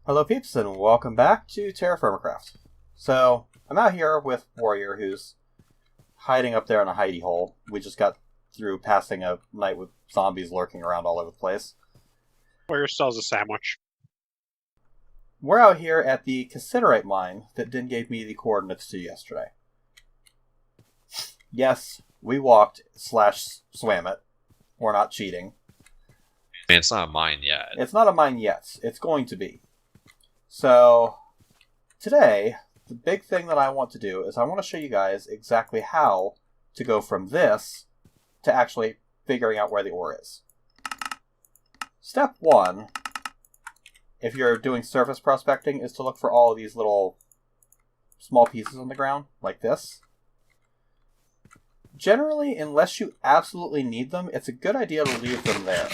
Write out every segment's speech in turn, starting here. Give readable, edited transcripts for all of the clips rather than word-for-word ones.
Hello peeps, and welcome back to Terrafirmacraft. So, I'm out here with Warior, who's hiding up there in a hidey hole. We just got through passing a night with zombies lurking around all over the place. Warrior sells a sandwich. We're out here at the cassiterite mine that Din gave me the coordinates to yesterday. Yes, we walked / swam it. We're not cheating. I mean, it's not a mine yet. It's not a mine yet. It's going to be. So, today, the big thing that I want to do is I want to show you guys exactly how to go from this to actually figuring out where the ore is. Step 1, if you're doing surface prospecting, is to look for all of these little small pieces on the ground, like this. Generally, unless you absolutely need them, it's a good idea to leave them there.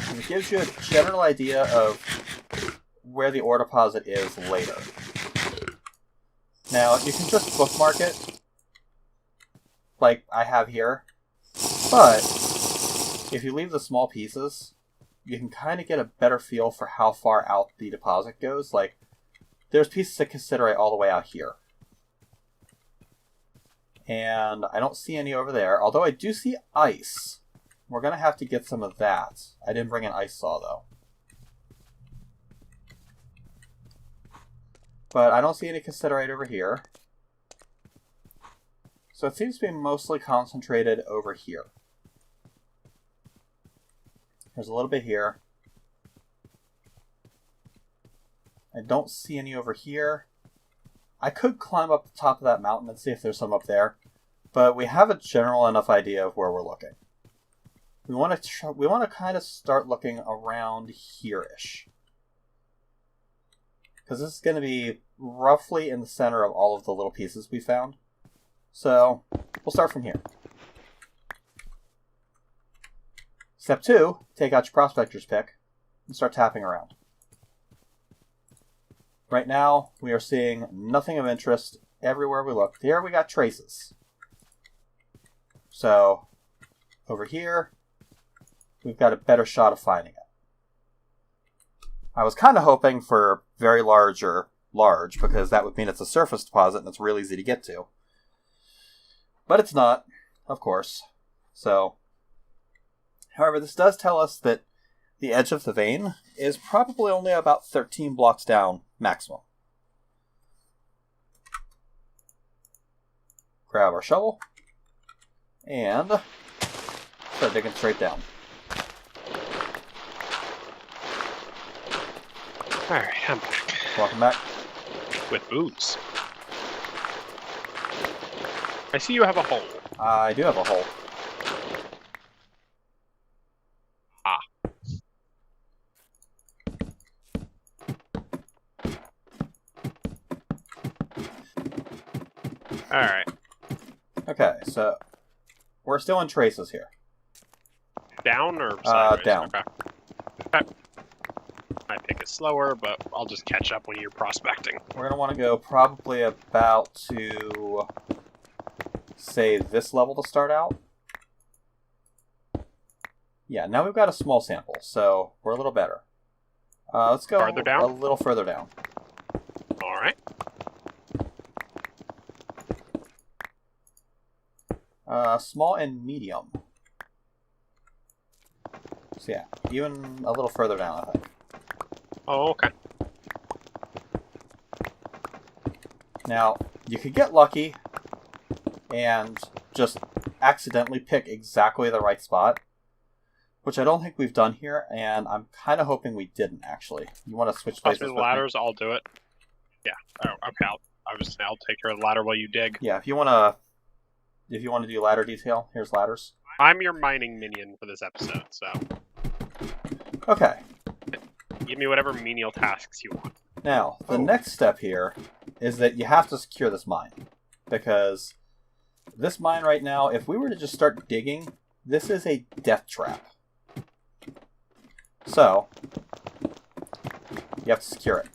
And it gives you a general idea of where the ore deposit is later. Now, you can just bookmark it, like I have here, but if you leave the small pieces, you can kind of get a better feel for how far out the deposit goes. Like, there's pieces of cassiterite all the way out here. And I don't see any over there, although I do see ice. We're going to have to get some of that. I didn't bring an ice saw, though. But I don't see any cassiterite over here. So it seems to be mostly concentrated over here. There's a little bit here. I don't see any over here. I could climb up the top of that mountain and see if there's some up there. But we have a general enough idea of where we're looking. We want to kind of start looking around here-ish. Because this is going to be roughly in the center of all of the little pieces we found. So, we'll start from here. Step 2, take out your prospector's pick and start tapping around. Right now, we are seeing nothing of interest everywhere we look. Here we got traces. So, over here, we've got a better shot of finding it. I was kind of hoping for very large or large, because that would mean it's a surface deposit and it's real easy to get to. But it's not, of course. So, however, this does tell us that the edge of the vein is probably only about 13 blocks down maximum. Grab our shovel and start digging straight down. Alright, I'm back. Welcome back. With booze. I see you have a hole. I do have a hole. Ah. Alright. Okay, so we're still in traces here. Down or sideways? Down. Okay. My pick is slower, but I'll just catch up when you're prospecting. We're going to want to go probably about to, say, this level to start out. Yeah, now we've got a small sample, so we're a little better. Let's go Farther down? a little further down. Alright. Small and medium. So yeah, even a little further down, I think. Oh, okay. Now, you could get lucky and just accidentally pick exactly the right spot, which I don't think we've done here, and I'm kind of hoping we didn't, actually. You want to switch Plus places with with ladders, I'll do it. Yeah. Oh, okay. I'll take care of the ladder while you dig. Yeah, if you want to do ladder detail, here's ladders. I'm your mining minion for this episode, so Okay. give me whatever menial tasks you want. Now, the next step here is that you have to secure this mine. Because this mine right now, if we were to just start digging, this is a death trap. So, you have to secure it.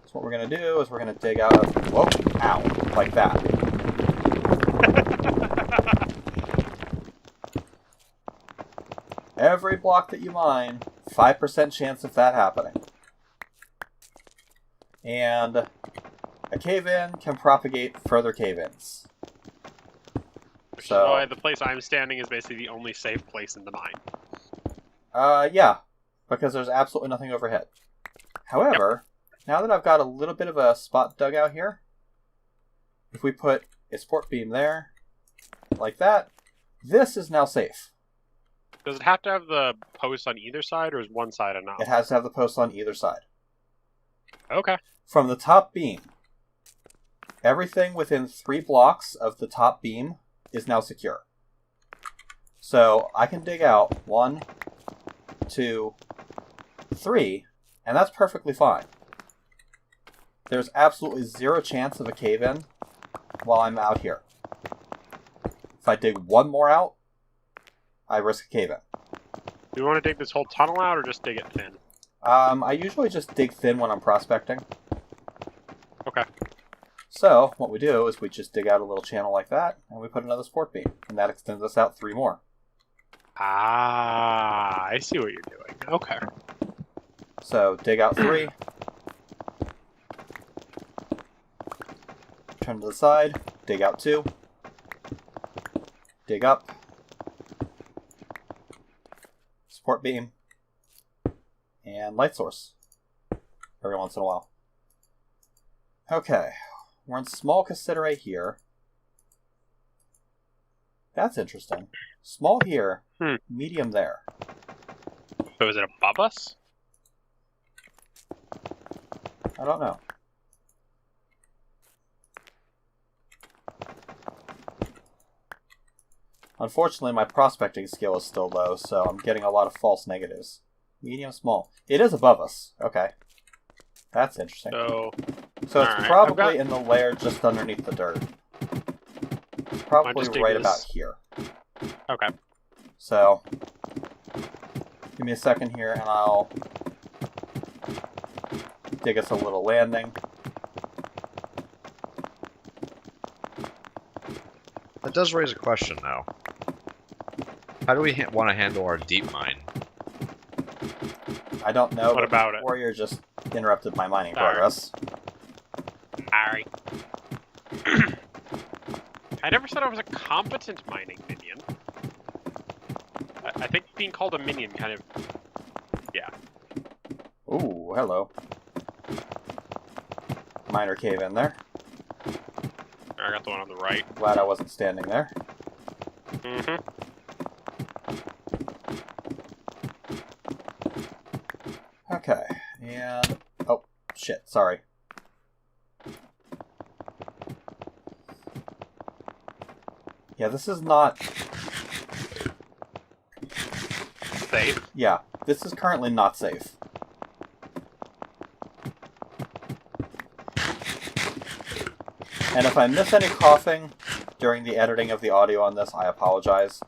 So what we're going to do is we're going to dig out of... Whoa, ow, like that. every block that you mine, 5% chance of that happening. And a cave-in can propagate further cave-ins. Which is So, why the place I'm standing is basically the only safe place in the mine. yeah, because there's absolutely nothing overhead. However, now that I've got a little bit of a spot dug out here, if we put a support beam there, like that, this is now safe. Does it have to have the posts on either side, or is one side enough? It has to have the posts on either side. Okay. From the top beam, everything within 3 blocks of the top beam is now secure. So I can dig out 1, 2, 3, and that's perfectly fine. There's absolutely 0 chance of a cave-in while I'm out here. If I dig 1 more out, I risk a cave-in. Do you want to dig this whole tunnel out, or just dig it thin? I usually just dig thin when I'm prospecting. Okay. So, what we do is we just dig out a little channel like that, and we put another support beam. And that extends us out 3 more. Ah, I see what you're doing. Okay. So, dig out 3. Turn to the side. Dig out 2. Dig up. Support beam. And light source. Every once in a while. Okay. We're in small cassiterite here. That's interesting. Small here, medium there. So is it above us? I don't know. Unfortunately, my prospecting skill is still low, so I'm getting a lot of false negatives. Medium, small. It is above us. Okay. That's interesting. So it's right, probably in the layer just underneath the dirt. It's probably right about here. Okay. So, give me a second here and I'll dig us a little landing. That does raise a question, though. How do we want to handle our deep mine? I don't know, What about it? Warior just interrupted my mining Sorry. progress. Sorry. I never said I was a competent mining minion. I think being called a minion kind of... Yeah. Ooh, hello. Miner cave in there. I got the one on the right. Glad I wasn't standing there. Mm-hmm. Okay, and... Oh, shit, sorry. Yeah, this is not... Safe. Yeah, this is currently not safe. And if I miss any coughing during the editing of the audio on this, I apologize.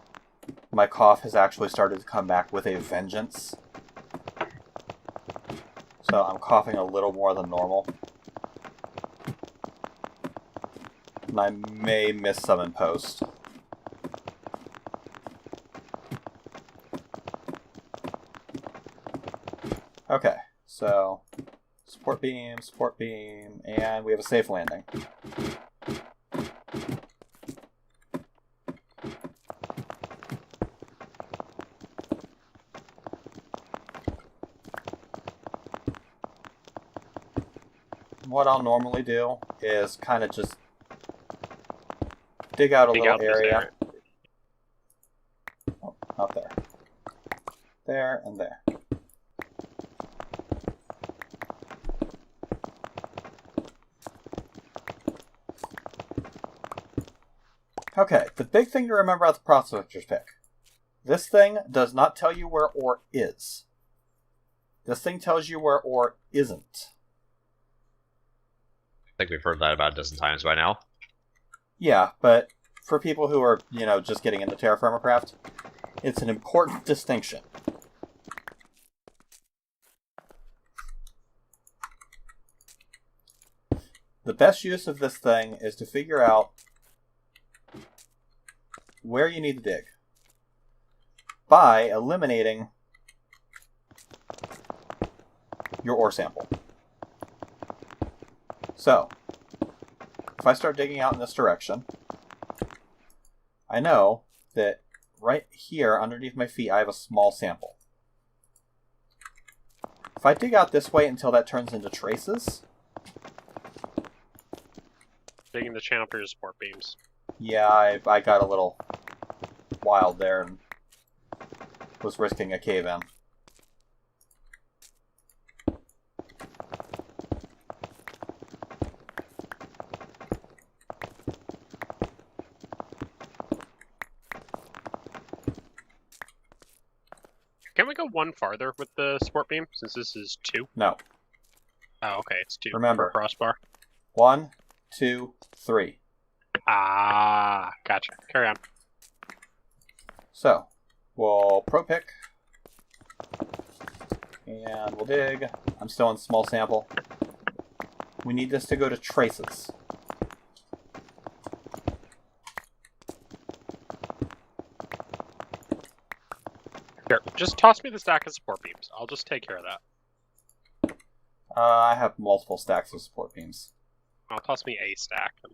My cough has actually started to come back with a vengeance. So I'm coughing a little more than normal. And I may miss some in post. Okay, so support beam, and we have a safe landing. What I'll normally do is kind of just dig out a little area. Oh, not there. There and there. Okay, the big thing to remember about the prospector's pick. This thing does not tell you where ore is. This thing tells you where ore isn't. I think we've heard that about a dozen times by now. Yeah, but for people who are, just getting into Terrafirmacraft, it's an important distinction. The best use of this thing is to figure out where you need to dig. by eliminating your ore sample. So, if I start digging out in this direction, I know that right here underneath my feet I have a small sample. If I dig out this way until that turns into traces... Digging the channel for your support beams. Yeah, I got a little wild there and was risking a cave-in. Can we go one farther with the support beam, since this is 2? No. Oh, okay, it's 2. Remember. Per crossbar. 1, 2, 3. Ah, gotcha. Carry on. So, we'll pro-pick. And we'll dig. I'm still on small sample. We need this to go to traces. Here, just toss me the stack of support beams. I'll just take care of that. I have multiple stacks of support beams. I'll toss me a stack. And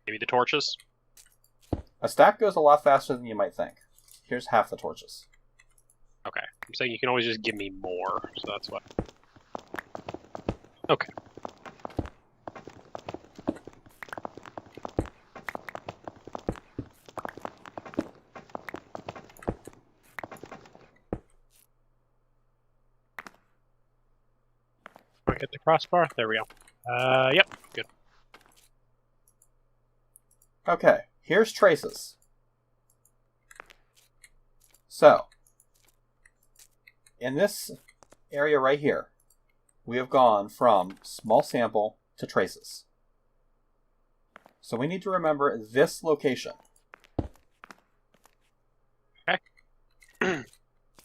maybe the torches? A stack goes a lot faster than you might think. Here's half the torches. Okay. I'm saying you can always just give me more, so that's what. Okay. Do I get the crossbar? There we go. Yep, good. Okay, here's traces. So, in this area right here, we have gone from small sample to traces. So we need to remember this location. Okay.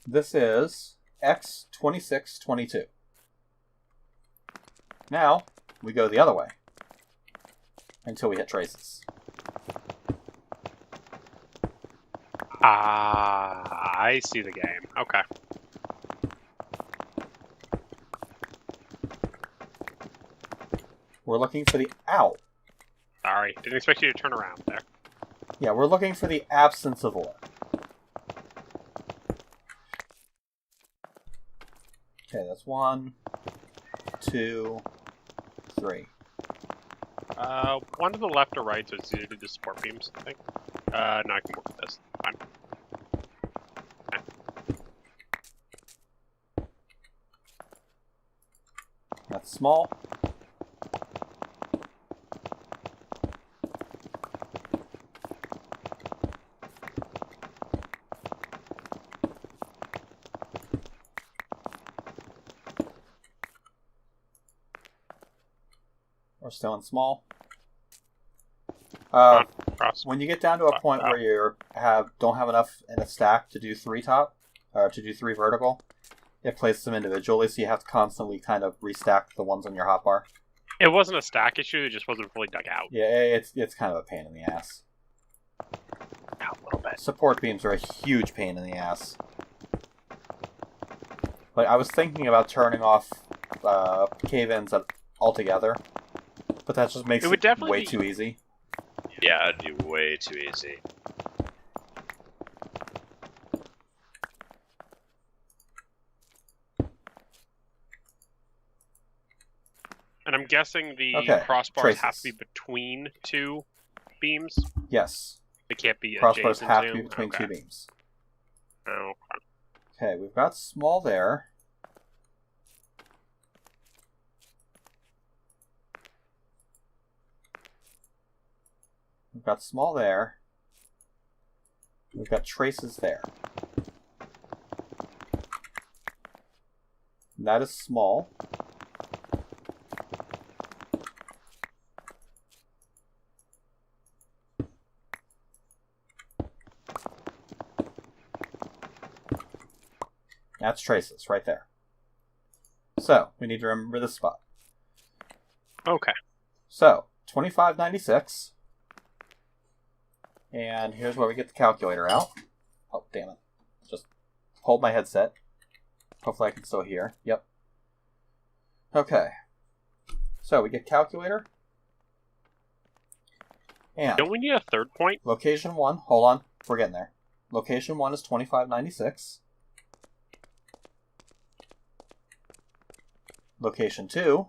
This is X2622. Now, we go the other way until we hit traces. Ah, I see the game. Okay. We're looking for the out. Sorry, didn't expect you to turn around there. Yeah, we're looking for the absence of ore. Okay, that's 1, 2, 3. One to the left or right, so it's easier to do support beams, I think. No, I can work with this. Fine. Okay. That's small. We're still in small. When you get down to a point where you don't have enough in a stack to do 3 top, or to do 3 vertical, it places them individually, so you have to constantly kind of restack the ones on your hotbar. It wasn't a stack issue, it just wasn't fully dug out. Yeah, it's kind of a pain in the ass. A little bit. Support beams are a huge pain in the ass. Like, I was thinking about turning off cave-ins altogether, but that just makes it way too easy. Yeah, it'd be way too easy. And I'm guessing the crossbars traces. have to be between 2 beams? Yes. They can't be Crossbars adjacent have to? to be between 2 beams. Oh, Okay, we've got small there. We've got small there. We've got traces there. That is small. That's traces right there. So, we need to remember this spot. okay. So, 2596. And here's where we get the calculator out. Oh, damn it. pulled my headset. Hopefully I can still hear. Yep. Okay. So we get calculator. And Don't we need a third point? location 1, hold on, we're getting there. Location 1 is 2596. Location 2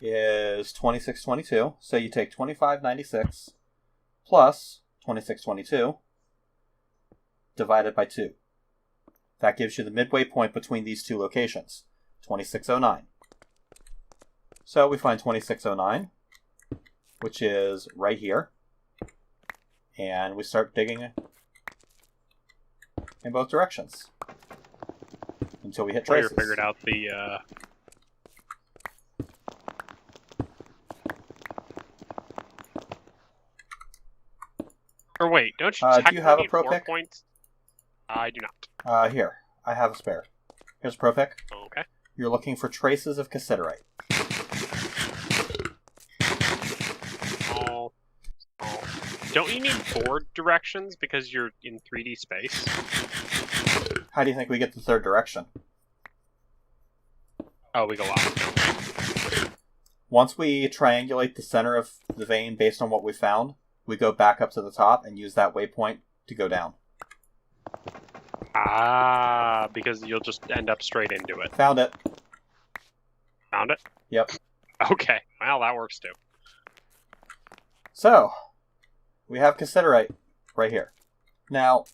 is 2622. So you take 2596 plus 2622 divided by 2. That gives you the midway point between these two locations, 2609. So we find 2609, which is right here, and we start digging in both directions until we hit traces. Warior figured out the Or wait, don't you do you have a need pro 4 pick? points? I do not. Here, I have a spare. Here's a pro pick. Okay. You're looking for traces of cassiterite. Oh. Don't you need board directions because you're in 3D space? How do you think we get the third direction? Oh, we go up. Once we triangulate the center of the vein based on what we found, we go back up to the top and use that waypoint to go down. Ah, because you'll just end up straight into it. Found it. Found it? Yep. Okay, well, that works too. So, we have cassiterite right here. Now,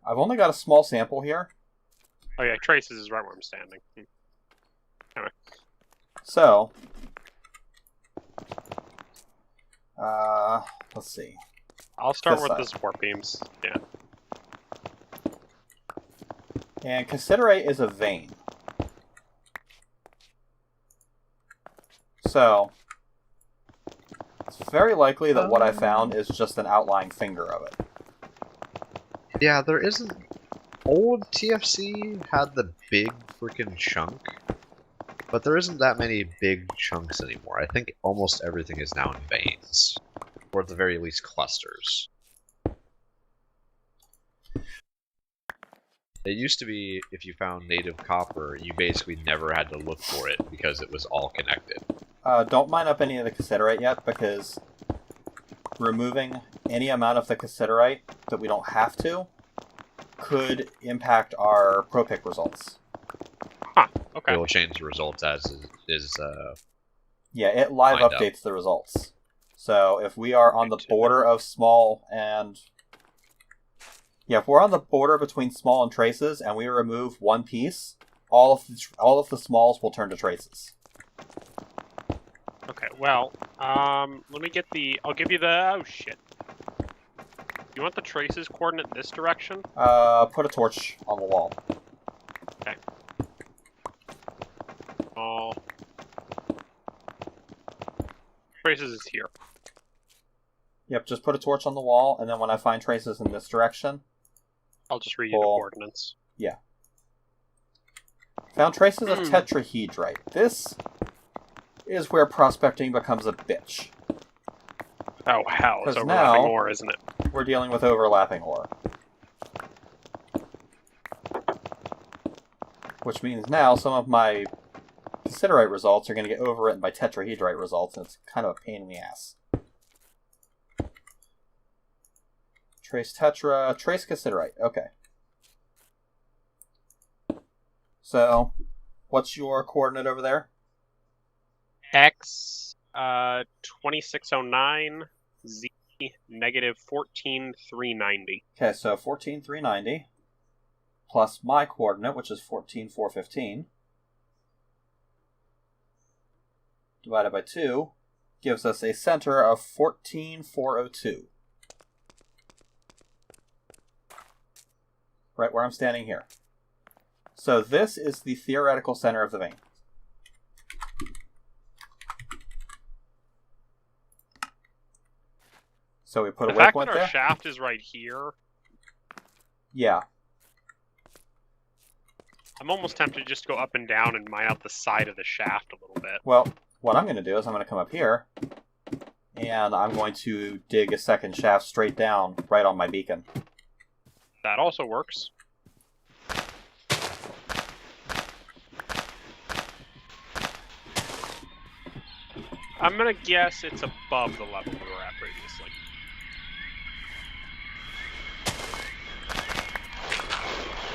I've only got a small sample here. Oh yeah, traces is right where I'm standing. Anyway. So, let's see. I'll start This with side. the support beams. Yeah. And cassiterite is a vein. So, it's very likely that what I found is just an outlying finger of it. Yeah, there isn't... Old TFC had the big freaking chunk, but there isn't that many big chunks anymore. I think almost everything is now in veins, or at the very least clusters. It used to be, if you found native copper, you basically never had to look for it because it was all connected. Don't mine up any of the cassiterite yet, because removing any amount of the cassiterite that we don't have to could impact our pro pick results. Huh, okay. It will change the results as Yeah, it live Lined up. updates the results. So if we are on the border of small and... Yeah, if we're on the border between small and traces and we remove one piece, all of the smalls will turn to traces. Okay, well, let me get the... I'll give you the... Oh, shit. You want the traces coordinate in this direction? Put a torch on the wall. Okay. Oh. Traces is here. Yep, just put a torch on the wall, and then when I find traces in this direction... I'll just read you the coordinates. Yeah. Found traces of tetrahedrite. This is where prospecting becomes a bitch. Oh, hell. It's 'Cause overlapping now- ore, isn't it? We're dealing with overlapping ore. Which means now some of my cassiterite results are going to get overwritten by tetrahedrite results, and it's kind of a pain in the ass. Trace tetra, trace cassiterite. Okay. So, what's your coordinate over there? X, 2609, Z, negative 14390. Okay, so 14390 plus my coordinate, which is 14415, divided by 2, gives us a center of 14402. Right where I'm standing here. So this is the theoretical center of the vein. So we put The a fact waypoint that our there. shaft is right here, Yeah. I'm almost tempted to just go up and down and mine out the side of the shaft a little bit. Well, what I'm going to do is I'm going to come up here And I'm going to dig a second shaft straight down, right on my beacon. That also works. I'm gonna guess it's above the level we were at previously.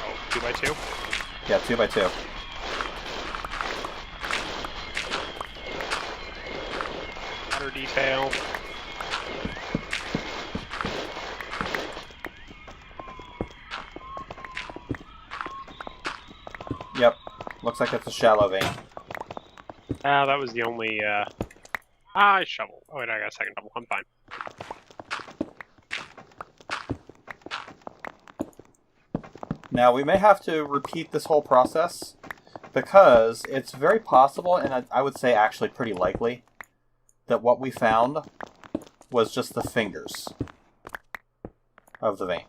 Oh, 2x2? Yeah, 2x2. Water detail. Yep. Looks like it's a shallow vein. That was the only, I shovel. Oh wait, I got a second double. I'm fine. Now, we may have to repeat this whole process, because it's very possible, and I would say actually pretty likely, that what we found was just the fingers of the vein.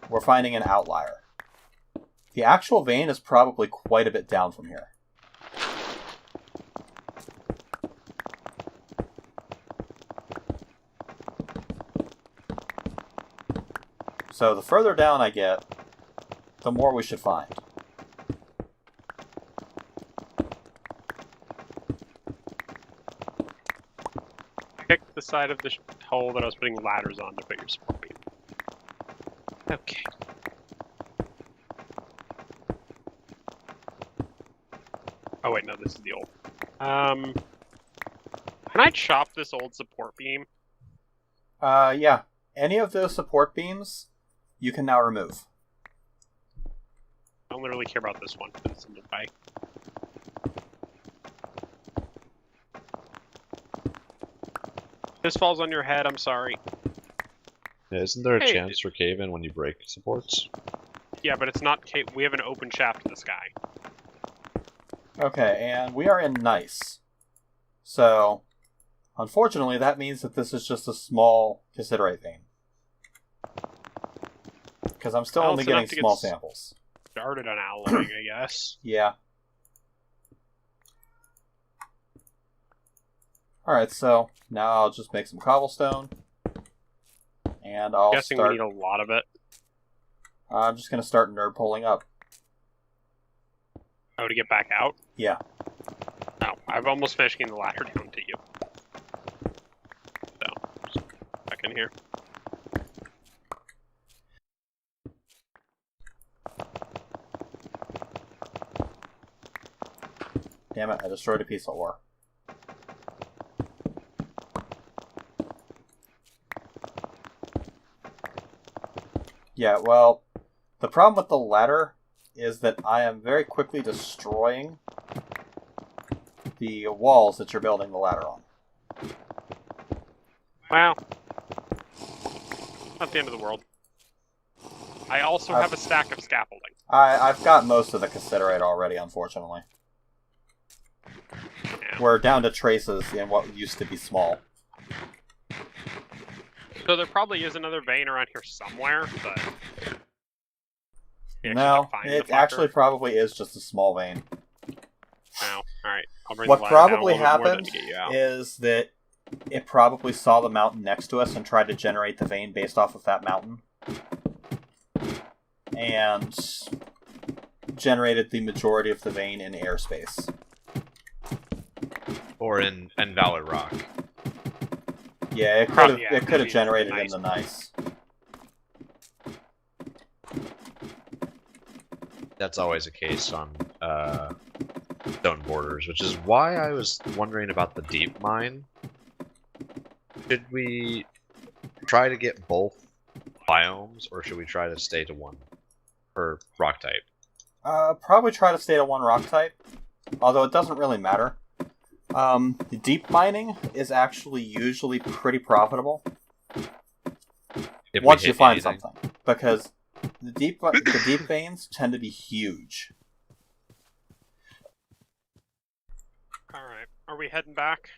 We're finding an outlier. The actual vein is probably quite a bit down from here. So the further down I get, the more we should find. Pick the side of the hole that I was putting ladders on to put your support beam. Okay. Oh wait, no, this is the old. Can I chop this old support beam? Yeah. Any of those support beams, you can now remove. I only really care about this one, but it's in the way. This falls on your head, I'm sorry. Yeah, isn't there a Hey, chance for cave-in when you break supports? Yeah, but it's not we have an open shaft in the sky. Okay, and we are in nice. So, unfortunately, that means that this is just a small cassiterite vein. Because I'm still Well, only it's enough getting to small get samples. Started on alloying, I guess. Yeah. Alright, so now I'll just make some cobblestone. And I'll Guessing start... we need a lot of it. I'm just going to start nerd pulling up. Oh, to get back out? Yeah. No, I've almost finished getting the ladder down to you. So, just back in here. Damn it, I destroyed a piece of ore. Yeah, well, the problem with the ladder is that I am very quickly destroying the walls that you're building the ladder on. Well, not the end of the world. I also have a stack of scaffolding. I've got most of the cassiterite already, unfortunately. Yeah. We're down to traces in what used to be small. So there probably is another vein around here somewhere, but... No, it actually probably is just a small vein. Oh, alright. I'll bring What the ladder down probably a little bit more happened to get you out. is that it probably saw the mountain next to us and tried to generate the vein based off of that mountain. And generated the majority of the vein in airspace. Or in Valor Rock. Yeah, it could have generated in the gneiss. That's always a case on stone borders, which is why I was wondering about the deep mine. Should we try to get both biomes, or should we try to stay to one per rock type? Probably try to stay to one rock type, although it doesn't really matter. The deep mining is actually usually pretty profitable once you find something, because the deep veins tend to be huge. Alright, are we heading back?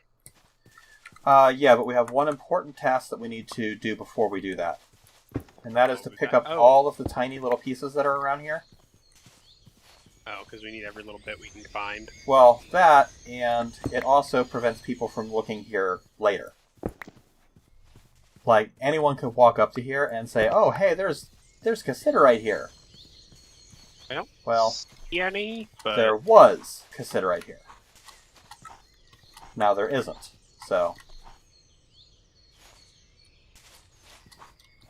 Yeah, but we have one important task that we need to do before we do that. And that is to pick up all of the tiny little pieces that are around here. Oh, because we need every little bit we can find. Well, that, and it also prevents people from looking here later. Like, anyone could walk up to here and say, oh, hey, there's cassiterite here. I don't Well, see any, but... there was cassiterite here. Now there isn't, so...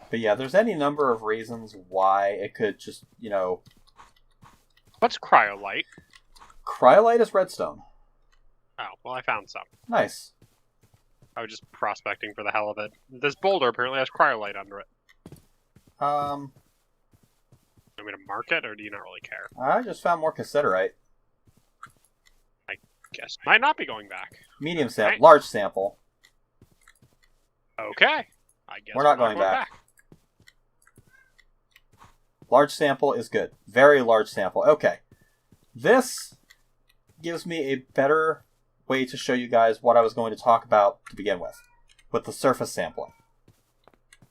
But yeah, there's any number of reasons why it could just, What's cryolite? Cryolite is redstone. Oh, well, I found some. Nice. I was just prospecting for the hell of it. This boulder apparently has cryolite under it. Um, Want me to mark it, or do you not really care? I just found more cassiterite. I guess. Might not be going back. Medium sample, Right. large sample. Okay. I guess We're not going back. back. Large sample is good. Very large sample. Okay. This gives me a better way to show you guys what I was going to talk about to begin with the surface sampling.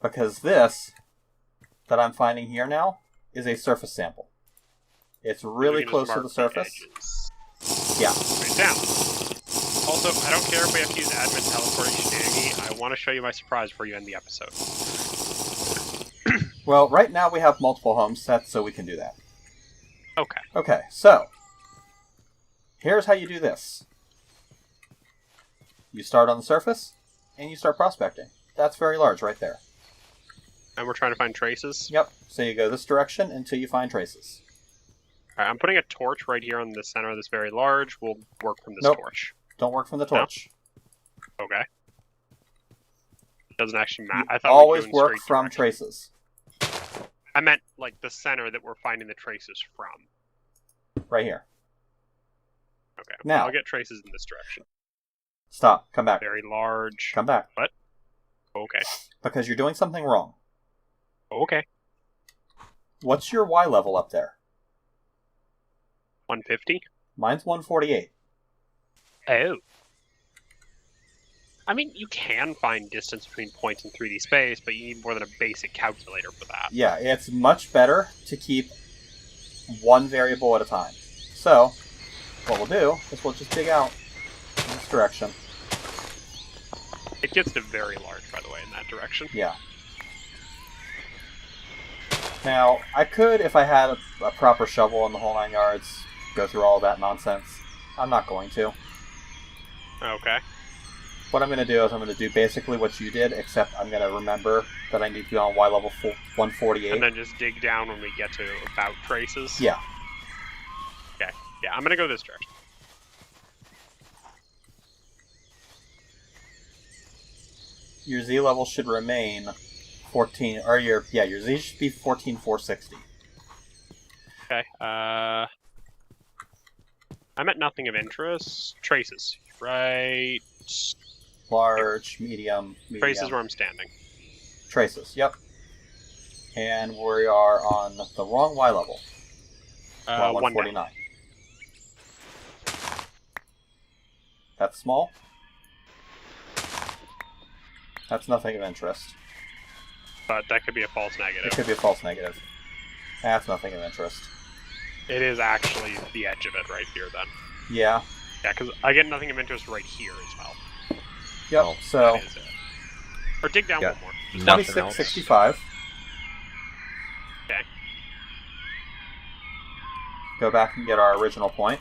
Because this that I'm finding here now is a surface sample. It's really close to the surface. Yeah. Right down. Also, I don't care if we have to use admin teleportation shenanigans. I want to show you my surprise before you end the episode. Well, right now we have multiple home sets, so we can do that. Okay. Okay, so here's how you do this. You start on the surface, and you start prospecting. That's very large right there. And we're trying to find traces? Yep, so you go this direction until you find traces. Alright, I'm putting a torch right here on the center of this very large. We'll work from this Nope. torch. Don't work from the torch. Okay. Doesn't actually matter. You I thought always we were doing work straight from direction. traces. I meant, like, the center that we're finding the traces from. Right here. Okay. Now. I'll get traces in this direction. Stop. Come back. Very large. Come back. What? Okay. Because you're doing something wrong. Okay. What's your Y level up there? 150? Mine's 148. Oh. I mean, you can find distance between points in 3D space, but you need more than a basic calculator for that. Yeah, it's much better to keep one variable at a time. So, what we'll do is we'll just dig out in this direction. It gets to very large, by the way, in that direction. Yeah. Now, I could, if I had a proper shovel in the whole 9 yards, go through all that nonsense. I'm not going to. Okay. What I'm going to do is I'm going to do basically what you did, except I'm going to remember that I need to be on Y level 148. And then just dig down when we get to about traces? Yeah. Okay. Yeah, I'm going to go this direction. Your Z level should remain 14, or your Z should be 14,460. Okay. I'm at nothing of interest. Traces. Right. Large, medium. Traces where I'm standing. Traces, yep. And we are on the wrong Y level. 149. That's small. That's nothing of interest. But that could be a false It negative. could be a false negative. That's nothing of interest. It is actually the edge of it right here, then. Yeah. Yeah, because I get nothing of interest right here as well. Yep, Oh, so That is it. Or dig down Yeah. one more. Nothing else. 2665. Okay. Go back and get our original point.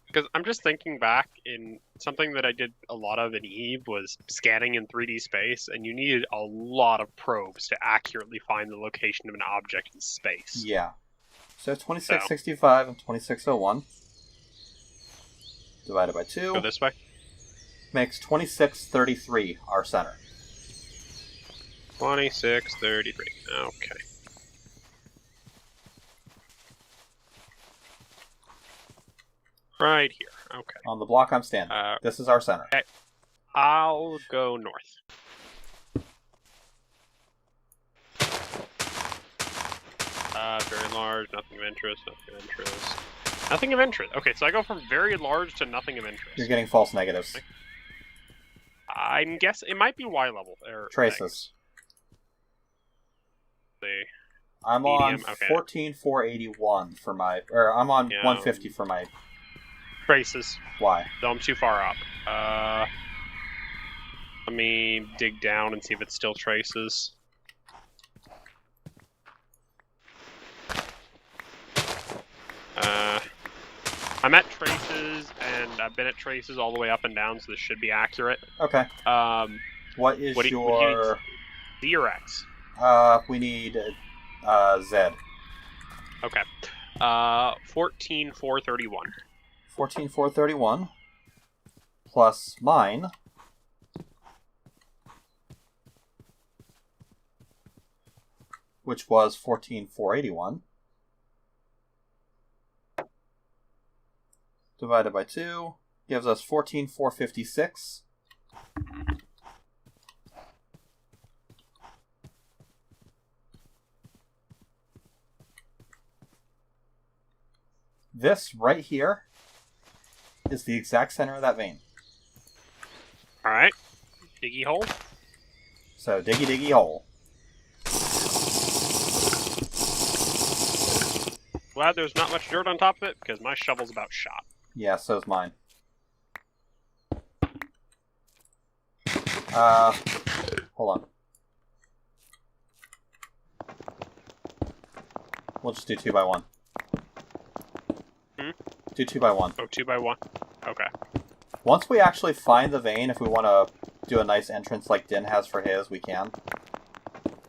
Because I'm just thinking back in something that I did a lot of in EVE was scanning in 3D space, and you needed a lot of probes to accurately find the location of an object in space. Yeah. So 2665 and 2601 divided by 2 Go this way. makes 2633 our center. 2633. Okay. Right here. Okay. On the block I'm standing. This is our center. I'll go north. Very large, nothing of interest, nothing of interest. Nothing of interest. Okay, so I go from very large to nothing of interest. You're getting false negatives. I'm guessing it might be Y level. Traces. The I'm on medium, okay. 14,481 for my, or I'm on Yeah. 150 for my Traces. Why? Though I'm too far up. Let me dig down and see if it's still traces. I'm at traces, and I've been at traces all the way up and down, so this should be accurate. Okay. What is what do you your... Z or X? We need Z. Okay. 14,431. 14,431 plus mine, which was 14,481, divided by 2 gives us 14,456. This right here is the exact center of that vein. Alright. Diggy hole. So, diggy diggy hole. Glad there's not much dirt on top of it, because my shovel's about shot. Yeah, so's mine. Hold on. We'll just do 2 by 1. Do 2 by 1. Oh, 2 by 1. Okay. Once we actually find the vein, if we want to do a nice entrance like Din has for his, we can.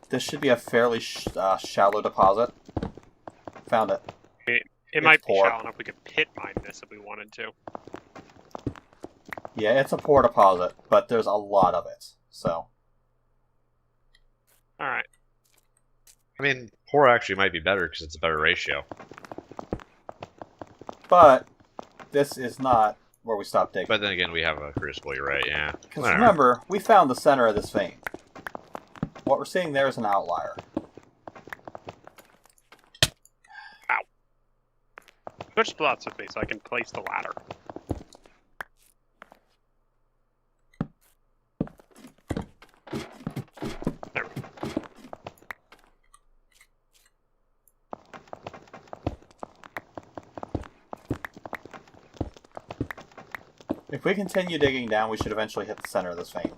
This should be a fairly shallow deposit. Found it. It might be shallow enough we could pit mine this if we wanted to. Yeah, it's a poor deposit, but there's a lot of it, so. Alright. I mean, poor actually might be better because it's a better ratio. But this is not where we stop digging. But then again, we have a crucible, you're right, yeah. Because remember, we found the center of this vein. What we're seeing there is an outlier. Ow. Switch spots with me so I can place the ladder. There we go. If we continue digging down, we should eventually hit the center of this vein.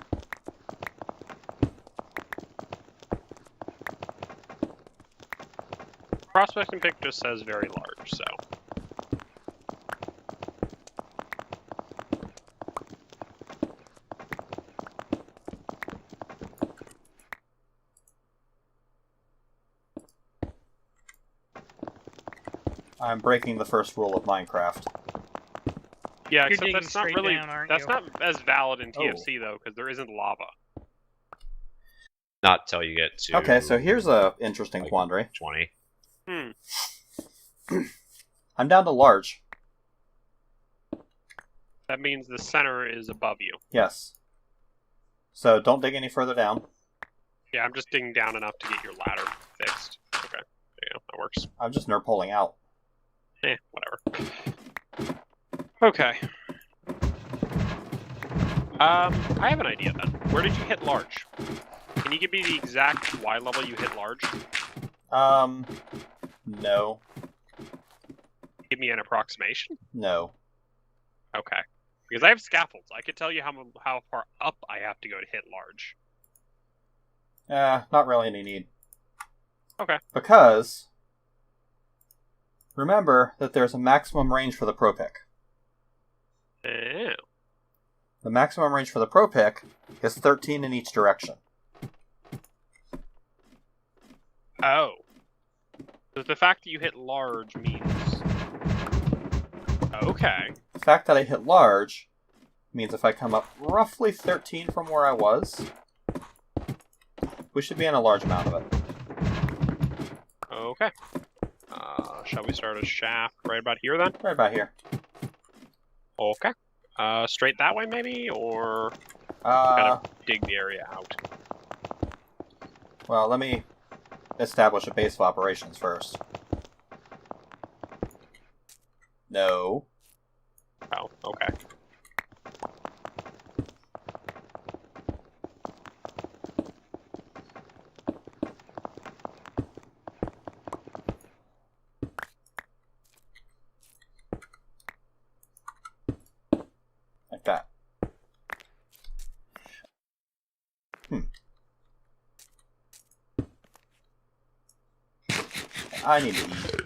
Prospecting pick just says very large, so. I'm breaking the first rule of Minecraft. Yeah, You're except digging that's not straight really down, aren't that's you? not as valid in TFC though, because there isn't lava. Not till you get to... Okay, so here's a interesting quandary. 20. I'm down to large. That means the center is above you. Yes. So don't dig any further down. Yeah, I'm just digging down enough to get your ladder fixed. Okay, yeah, that works. I'm just nerd pulling out. Whatever. Okay. I have an idea then. Where did you hit large? Can you give me the exact Y level you hit large? No. Give me an approximation? No. Okay. Because I have scaffolds. I could tell you how far up I have to go to hit large. Not really any need. Okay. Because remember that there's a maximum range for the pro pick. Oh. The maximum range for the pro pick is 13 in each direction. Oh. So the fact that you hit large means... Okay. The fact that I hit large means if I come up roughly 13 from where I was, we should be in a large amount of it. Okay. Shall we start a shaft right about here then? Right about here. Okay. Straight that way maybe, or kind of dig the area out? Well, let me establish a base of operations first. No. Oh, okay. I need to eat.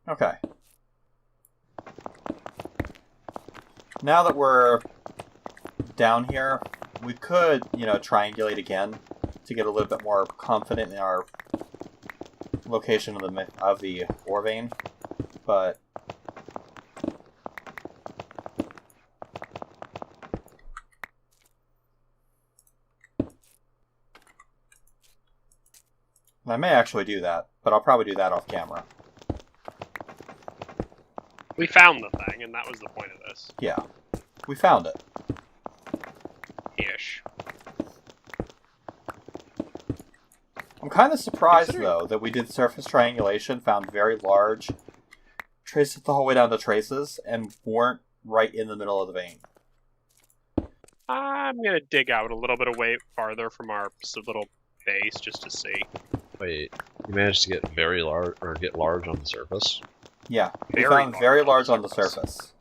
Okay. Now that we're down here, we could, triangulate again to get a little bit more confident in our location of the ore vein, but I may actually do that, but I'll probably do that off camera. We found the thing, and that was the point of this. Yeah, we found it. Ish. I'm kind of surprised, though, that we did surface triangulation, found very large, traced it the whole way down to traces, and weren't right in the middle of the vein. I'm going to dig out a little bit away farther from our little base just to see. Wait, you managed to get very large, or get large on the surface? Yeah, we found very large on the surface.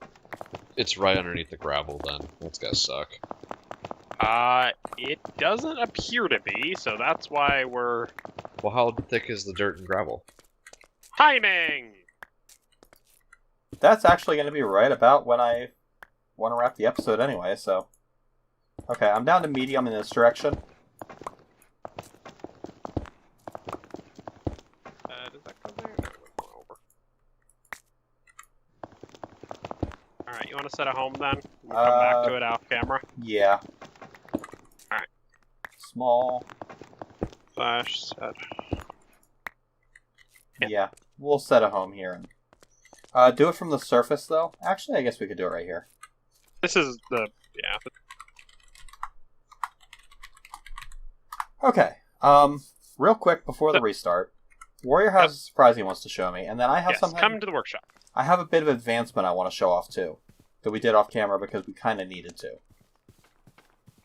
It's right underneath the gravel, then. That's gotta suck. It doesn't appear to be, so that's why we're... Well, how thick is the dirt and gravel? Timing! That's actually going to be right about when I want to wrap the episode anyway, so... Okay, I'm down to medium in this direction. Does that go there? No, it went more over. Alright, you want to set a home then? We'll come back to it off camera? Yeah. Alright. Small. Slash set. Yeah, we'll set a home here. Do it from the surface, though. Actually, I guess we could do it right here. This is the... yeah. Okay. Real quick before the restart, Warrior has a surprise he wants to show me, and then I have something. Come to the workshop. I have a bit of advancement I want to show off too, that we did off camera because we kind of needed to.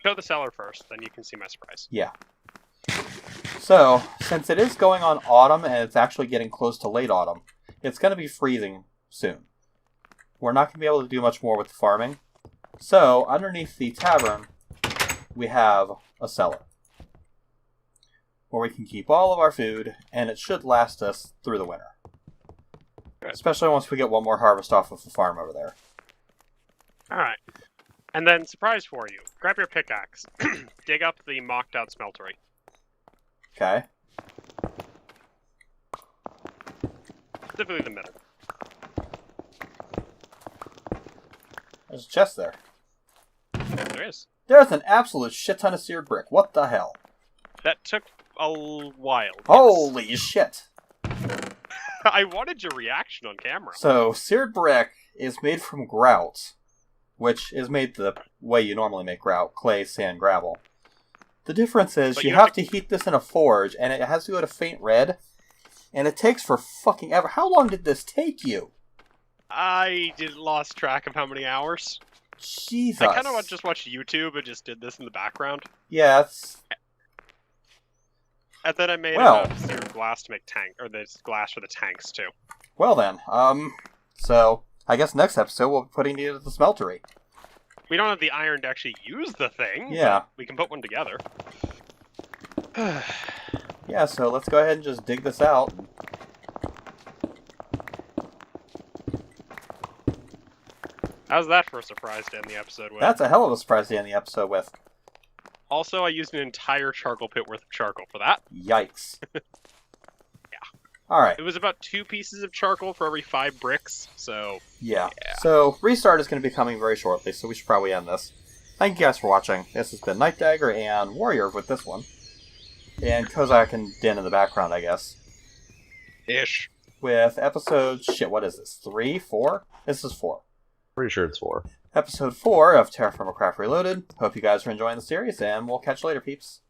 Show the cellar first, then you can see my surprise. Yeah. So, since it is going on autumn and it's actually getting close to late autumn, it's going to be freezing soon. We're not going to be able to do much more with the farming. So, underneath the tavern, we have a cellar where we can keep all of our food, and it should last us through the winter. Good. Especially once we get one more harvest off of the farm over there. Alright. And then, surprise for you. Grab your pickaxe. Dig up the mocked-out smeltery. Okay. Specifically the middle. There's a chest there. There is. There's an absolute shit ton of seared brick. What the hell? That took a while. Holy shit. I wanted your reaction on camera. So, seared brick is made from grout, which is made the way you normally make grout, clay, sand, gravel. The difference is you have to heat this in a forge, and it has to go to faint red, and it takes for fucking ever. How long did this take you? I lost track of how many hours. Jesus. I kind of just watched YouTube and just did this in the background. Yeah, it's... And then I made enough seared glass to make this glass for the tanks too. Well then, so I guess next episode we'll be putting it at the smeltery. We don't have the iron to actually use the thing. Yeah. We can put one together. Yeah, so let's go ahead and just dig this out. How's that for a surprise to end the episode with? That's a hell of a surprise to end the episode with. Also, I used an entire charcoal pit worth of charcoal for that. Yikes. Yeah. Alright. It was about 2 pieces of charcoal for every 5 bricks, so... Yeah. So, restart is going to be coming very shortly, so we should probably end this. Thank you guys for watching. This has been Night Dagger and Warrior with this one. And Kozak and Din in the background, I guess. Ish. With episode... Shit, what is this? 3? 4? This is 4. Pretty sure it's 4. Episode 4 of Terrafirmacraft Reloaded. Hope you guys are enjoying the series, and we'll catch you later, peeps.